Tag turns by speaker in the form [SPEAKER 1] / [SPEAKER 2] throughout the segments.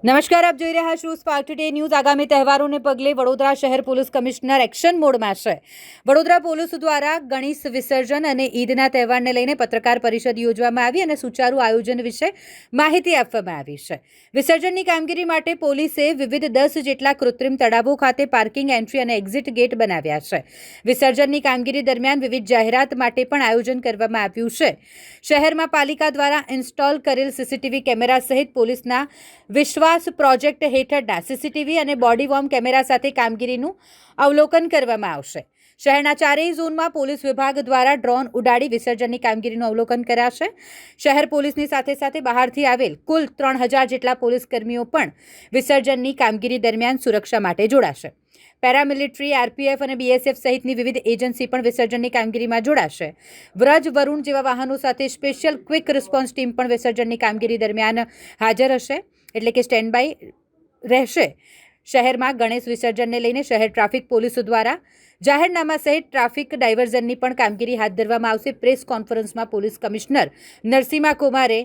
[SPEAKER 1] નમસ્કાર, આપ જોઈ રહ્યા છો સ્પાર્ક ટુડે ન્યૂઝ। આગામી તહેવારોને પગલે વડોદરા શહેર પોલીસ કમિશનર એક્શન મોડમાં છે। વડોદરા પોલીસ દ્વારા ગણેશ વિસર્જન અને ઈદના તહેવારને લઈને પત્રકાર પરિષદ યોજવામાં આવી અને સુચારુ આયોજન વિશે માહિતી આપવામાં આવી છે। વિસર્જનની કામગીરી માટે પોલીસે વિવિધ 10 જેટલા કૃત્રિમ તળાવો ખાતે પાર્કિંગ, એન્ટ્રી અને એક્ઝિટ ગેટ બનાવ્યા છે। વિસર્જનની કામગીરી દરમિયાન વિવિધ જાહેરાત માટે પણ આયોજન કરવામાં આવ્યું છે। શહેરમાં પાલિકા દ્વારા ઇન્સ્ટોલ કરેલ સીસીટીવી કેમેરા સહિત પોલીસના વિશ્વાસ પ્રોજેક્ટ હેઠળના સીસીટીવી અને બોડી વોર્મ કેમેરા સાથે કામગીરીનું અવલોકન કરવામાં આવશે। શહેરના ચારેય ઝોનમાં પોલીસ વિભાગ દ્વારા ડ્રોન ઉડાડી વિસર્જનની કામગીરીનું અવલોકન કરાશે। શહેર પોલીસની સાથે સાથે બહારથી આવેલ કુલ 3000 જેટલા પોલીસ કર્મીઓ પણ વિસર્જનની કામગીરી દરમિયાન સુરક્ષા માટે જોડાશે। પેરામિલિટરી, આરપીએફ અને બીએસએફ સહિતની વિવિધ એજન્સી પણ વિસર્જનની કામગીરીમાં જોડાશે। વ્રજ, વરુણ જેવા વાહનો સાથે સ્પેશિયલ ક્વિક રિસ્પોન્સ ટીમ પણ વિસર્જનની કામગીરી દરમિયાન હાજર હશે, એટલે કે સ્ટેન્ડ બાય રહેશે। શહેરમાં ગણેશ વિસર્જનને લઈને શહેર ટ્રાફિક પોલીસ દ્વારા જાહેરનામા સહિત ટ્રાફિક ડાયવર્ઝનની પણ કામગીરી હાથ ધરવામાં આવશે। પ્રેસ કોન્ફરન્સમાં પોલીસ કમિશનર નરસિમ્હા કુમારે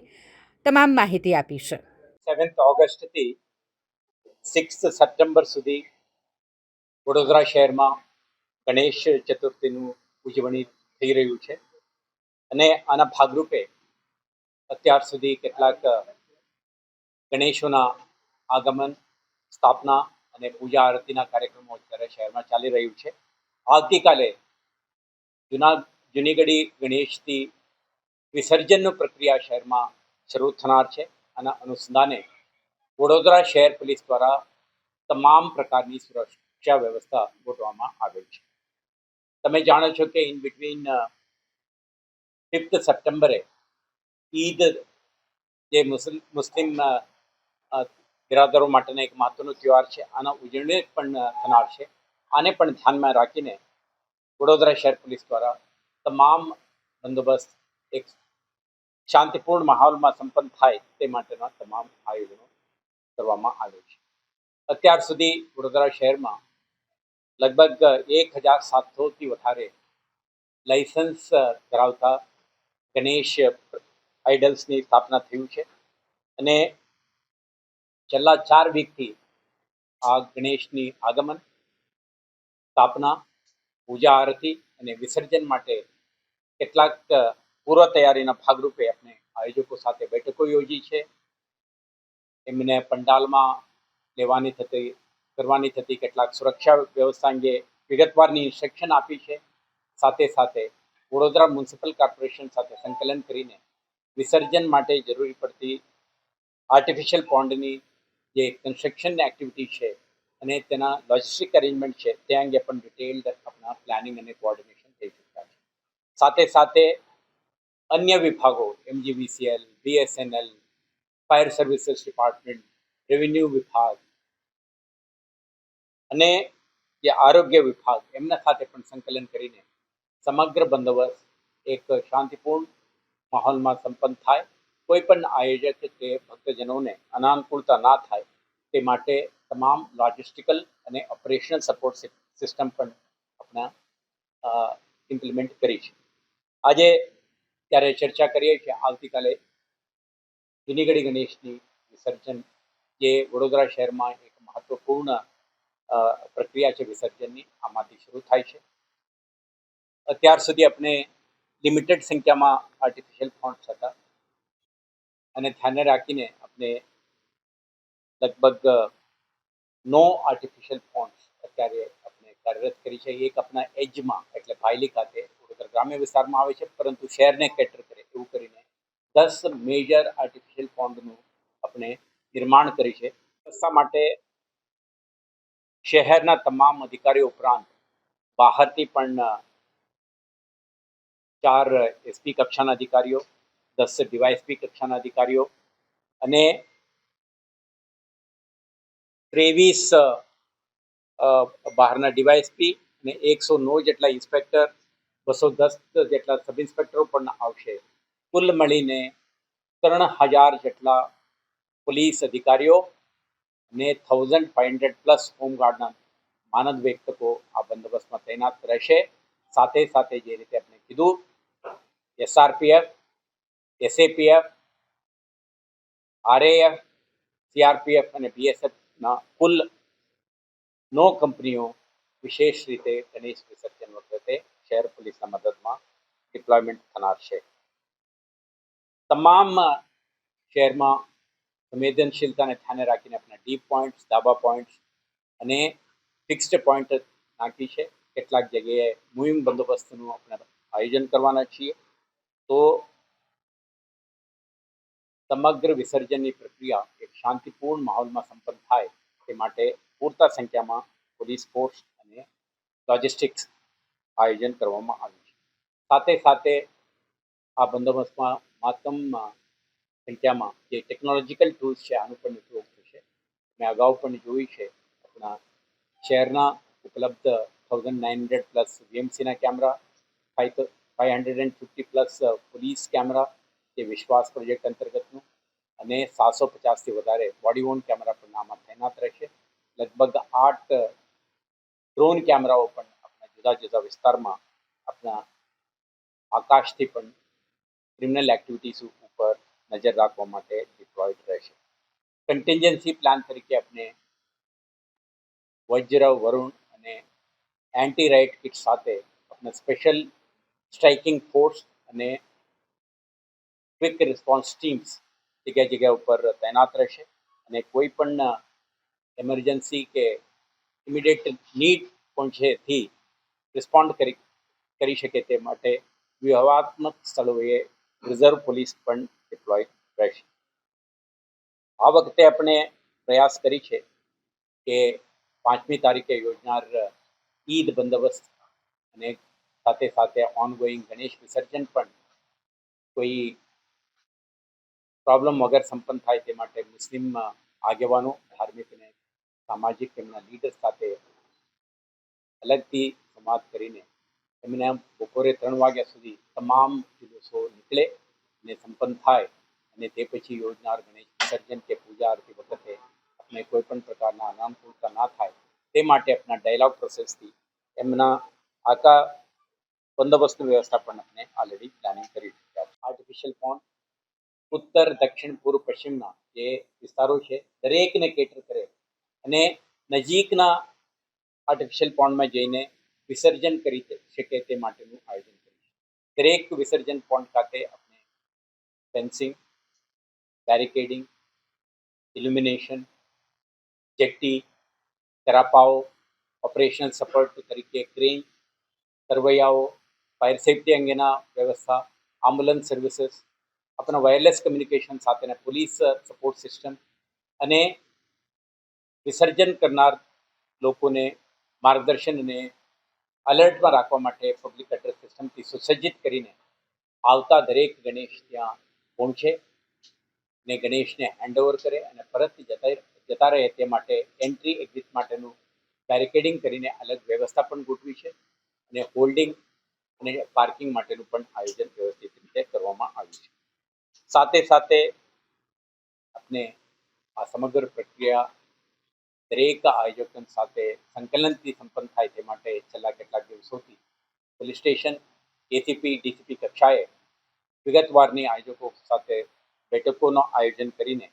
[SPEAKER 1] તમામ માહિતી આપી છે।
[SPEAKER 2] 7 ઓગસ્ટથી 6 સપ્ટેમ્બર સુધી વડોદરા શહેરમાં ગણેશ ચતુર્થીનું ઉજવણી થઈ રહ્યું છે અને આના ભાગરૂપે અત્યાર સુધી કેટલાક ગણેશોના આગમન, સ્થાપના અને પૂજા આરતીના કાર્યક્રમો અત્યારે શહેરમાં ચાલી રહ્યું છે। આવતીકાલે જૂનીગઢી ગણેશથી વિસર્જનની પ્રક્રિયા શહેરમાં શરૂ થનાર છે। આના અનુસંધાને વડોદરા શહેર પોલીસ દ્વારા તમામ પ્રકારની સુરક્ષા વ્યવસ્થા ગોઠવવામાં આવેલ છે। તમે જાણો છો કે ઇન બિટવીન 5 સપ્ટેમ્બરે ઈદ જે મુસ્લિમ બિરાદરો માટેનો એક મહત્વનો તહેવાર છે, આના ઉજવણી પણ થનાર છે। આને પણ ધ્યાનમાં રાખીને વડોદરા શહેર પોલીસ દ્વારા તમામ બંદોબસ્ત એક શાંતિપૂર્ણ માહોલમાં સંપન્ન થાય તે માટેના તમામ આયોજનો કરવામાં આવે છે। અત્યાર સુધી વડોદરા શહેરમાં લગભગ 1700થી વધારે લાયસન્સ ધરાવતા ગણેશ આઇડલ્સની સ્થાપના થયું છે અને છેલ્લા 4 વીકથી આ ગણેશની આગમન, સ્થાપના, પૂજા આરતી અને વિસર્જન માટે કેટલાક પૂર્વ તૈયારીના ભાગરૂપે આપણે આયોજકો સાથે બેઠકો યોજી છે। એમને પંડાલમાં કરવાની થતી કેટલાક સુરક્ષા વ્યવસ્થા અંગે વિગતવારની ઇન્સ્ટ્રક્શન આપી છે। સાથે સાથે વડોદરા મ્યુનિસિપલ કોર્પોરેશન સાથે સંકલન કરીને વિસર્જન માટે જરૂરી પડતી આર્ટિફિશિયલ પોન્ડની જે કન્સ્ટ્રક્શનની એક્ટિવિટી છે અને તેના લોજિસ્ટિક અરેન્જમેન્ટ છે તે અંગે પણ ડિટેલ્ડ આપણા પ્લાનિંગ અને કોઓર્ડિનેશન થઈ ચૂક્યા છે। સાથે સાથે અન્ય વિભાગો MGVCL, BSNL, fire services department, revenue વિભાગ અને જે આરોગ્ય વિભાગ એમના સાથે પણ સંકલન કરીને સમગ્ર બંદોબસ્ત એક શાંતિપૂર્ણ માહોલમાં સંપન્ન થાય, કોઈ પણ આયોજક કે ભક્તજનોને અનાનુકૂળતા ના થાય તે માટે તમામ લોજિસ્ટિકલ અને ઓપરેશનલ સપોર્ટ સિસ્ટમ પણ આપણા ઇમ્પ્લિમેન્ટ કરી છે। આજે ત્યારે ચર્ચા કરીએ છીએ આવતીકાલે જૂનીગઢી ગણેશની વિસર્જન, જે વડોદરા શહેરમાં એક મહત્વપૂર્ણ પ્રક્રિયા છે વિસર્જનની, આમાંથી શરૂ થાય છે। અત્યાર સુધી આપણે લિમિટેડ સંખ્યામાં આર્ટિફિશિયલ પોન્ડ્સ હતા અને ધ્યાને રાખીને આપણે લગભગ 9 આર્ટિફિશિયલ પોન્ડ્સ અત્યારે આપણે કાર્યરત કરી છે। એક આપણા એજમાં એટલે ભાયલી ખાતે વડોદરા ગ્રામ્ય વિસ્તારમાં આવે છે, પરંતુ શહેરને કેટર કરે એવું કરીને 10 મેજર આર્ટિફિશિયલ પોન્ડનું આપણે નિર્માણ કરી છે। વ્યવસ્થા માટે શહેરના તમામ અધિકારીઓ ઉપરાંત બહારથી પણ 4 એસપી કક્ષાના અધિકારીઓ, 10 ડીવાયએસપી કક્ષાના અધિકારીઓ અને 23 બહારના ડીવાયએસપી અને 109 જેટલા ઇન્સ્પેક્ટર, 210 જેટલા સબ ઇન્સ્પેક્ટરો પણ આવશે। કુલ મળીને 3000 જેટલા પોલીસ અધિકારીઓ અને 1500 પ્લસ હોમગાર્ડના માનદ વ્યક્તિઓ આ બંદોબસ્તમાં તૈનાત રહેશે। સાથે સાથે જે રીતે આપણે કીધું, SRPF, SAPF, RAF, સીઆરપીએફ અને બીએસએફના કુલ 9 કંપનીઓ વિશેષ રીતે ગણેશ વિસર્જન વખતે શહેર પોલીસના મદદમાં ડિપ્લોયમેન્ટ થનાર છે. તમામ શહેરમાં સંવેદનશીલતાને ધ્યાને રાખીને આપણા ડીપ પોઈન્ટ્સ, ધાબા પોઈન્ટ્સ અને ફિક્સ્ડ પોઈન્ટ નાખી છે. કેટલાક જગ્યાએ મુહિમ બંદોબસ્તનું આપણે આયોજન કરવાના છીએ. તો સમગ્ર વિસર્જનની પ્રક્રિયા એક શાંતિપૂર્ણ માહોલમાં સંપન્ન થાય તે માટે પૂરતા સંખ્યામાં પોલીસ ફોર્સ અને લોજિસ્ટિક્સ આયોજન કરવામાં આવ્યું છે. સાથે સાથે આ બંદોબસ્તમાં મહત્તમ સંખ્યામાં જે ટેકનોલોજીકલ ટૂલ્સ છે આનું પણ ઉપયોગ થશે. મેં અગાઉ પણ જોયું છે આપણા શહેરના ઉપલબ્ધ 1900 પ્લસ વીએમસીના કેમેરા, 550 પ્લસ પોલીસ કેમેરા જે વિશ્વાસ પ્રોજેક્ટ અંતર્ગતનું અને 750થી વધારે બોડી વોર્ન કેમેરા પણ આમાં તૈનાત રહેશે. લગભગ 8 ડ્રોન કેમેરાઓ પણ આપણા જુદા જુદા વિસ્તારમાં આપણા આકાશથી પણ ક્રિમિનલ એક્ટિવિટીઝ ઉપર નજર રાખવા માટે ડિપ્લોયડ રહેશે. કન્ટિન્જન્સી પ્લાન તરીકે આપણે વજ્ર, વરુણ અને એન્ટી રાઇટ કિટ સાથે આપણે સ્પેશિયલ સ્ટ્રાઇકિંગ ફોર્સ અને ક્વિક રિસ્પોન્સ ટીમ્સ જગ્યા જગ્યા ઉપર તૈનાત રહેશે અને કોઈ પણ એમરજન્સી કે ઇમિડિયેટ નીડ પહોંચેથી રિસ્પોન્ડ કરી શકે તે માટે વ્યૂહાત્મક સ્થળોએ રિઝર્વ પોલીસ પણ ડિપ્લોય રહેશે. આ વખતે આપણે પ્રયાસ કરી છે કે 5મી તારીખે યોજનાર ઈદ બંદોબસ્ત અને સાથે સાથે ઓનગોઈંગ ગણેશ વિસર્જન પણ કોઈ પ્રોબ્લેમ વગર સંપન્ન થાય તે માટે મુસ્લિમ આગેવાનો, ધાર્મિક અને સામાજિક તેમના લીડર સાથે અલગથી સંવાદ કરીને એમને બપોરે 3 વાગ્યા સુધી તમામ જુલુસો નીકળે અને સંપન્ન થાય અને તે પછી યોજનાર ગણેશ વિસર્જન કે પૂજા આરતી વખતે આપણે કોઈ પણ પ્રકારના અનાનુકૂળતા ના થાય તે માટે આપણા ડાયલોગ પ્રોસેસથી એમના આખા બંદોબસ્તની વ્યવસ્થા પણ આપણે ઓલરેડી પ્લાનિંગ કરી ચૂક્યા છે. આર્ટિફિશિયલ પોન્ડ ઉત્તર, દક્ષિણ, પૂર્વ, પશ્ચિમના જે વિસ્તારો છે દરેકને કેટર કરે અને નજીકના આર્ટિફિશિયલ પોન્ડમાં જઈને વિસર્જન કરી શકે તે માટેનું આયોજન કર્યું છે. દરેક વિસર્જન પોન્ડ ખાતે આપણે ફેન્સિંગ, બેરિકેડિંગ, ઇલ્યુમિનેશન, જેટ્ટી, તેરાપાઓ, ઓપરેશનલ સપોર્ટ તરીકે ક્રેન, તરવૈયાઓ, ફાયર સેફ્ટી અંગેના વ્યવસ્થા, એમ્બ્યુલન્સ સર્વિસીસ, આપણા વાયરલેસ કમ્યુનિકેશન સાથેના પોલીસ સપોર્ટ સિસ્ટમ અને વિસર્જન કરનાર લોકોને માર્ગદર્શન અને અલર્ટમાં રાખવા માટે પબ્લિક એડ્રેસ સિસ્ટમથી સુસજ્જિત કરીને આવતા દરેક ગણેશ ત્યાં પહોંચે ને ગણેશને હેન્ડઓવર કરે અને પરત જતા રહે તે માટે એન્ટ્રી એક્ઝિટ માટેનું બેરિકેડિંગ કરીને અલગ વ્યવસ્થા પણ ગોઠવી છે અને હોલ્ડિંગ અને પાર્કિંગ માટેનું પણ આયોજન વ્યવસ્થિત રીતે કરવામાં આવ્યું છે. સાથે સાથે આપણે આ સમગ્ર પ્રક્રિયા દરેક આયોજન સાથે સંકલનથી સંપન્ન થાય તે માટે છેલ્લા કેટલાક દિવસોથી પોલીસ સ્ટેશન, એસીપી, ડીસીપી કક્ષાએ વિગતવારની આયોજકો સાથે બેઠકોનું આયોજન કરીને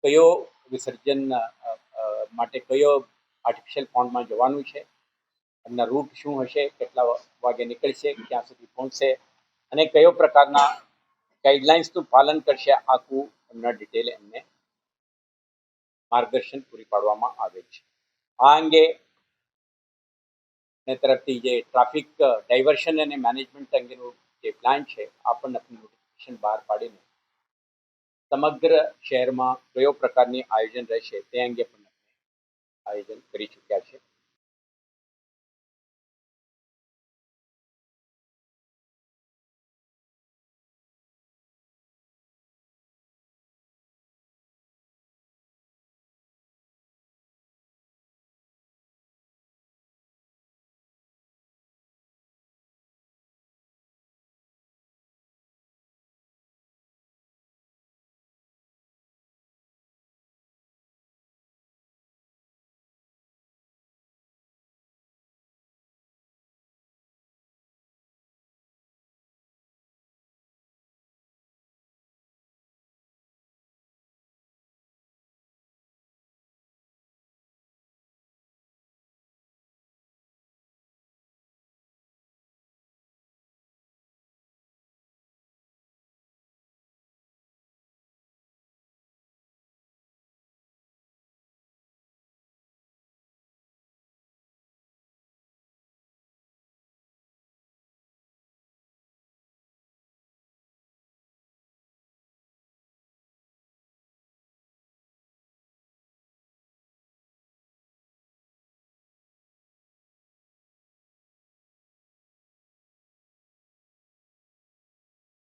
[SPEAKER 2] કયો વિસર્જન માટે કયો આર્ટિફિશિયલ પોન્ડમાં જવાનું છે, એમના રૂટ શું હશે, કેટલા વાગે નીકળશે, ક્યાં સુધી પહોંચશે અને કયો પ્રકારના ગાઈડલાઇન્સનું પાલન કરશે આખું એમના ડિટેલ એમને માર્ગદર્શન પૂરી પાડવામાં આવે છે. આ અંગે તરફથી જે ટ્રાફિક ડાયવર્શન અને મેનેજમેન્ટ અંગેનું જે પ્લાન છે આ પણ આપણે નોટિફિકેશન બહાર પાડીને સમગ્ર શહેરમાં કયો પ્રકારની આયોજન રહેશે તે અંગે પણ આયોજન કરી ચૂક્યા છે.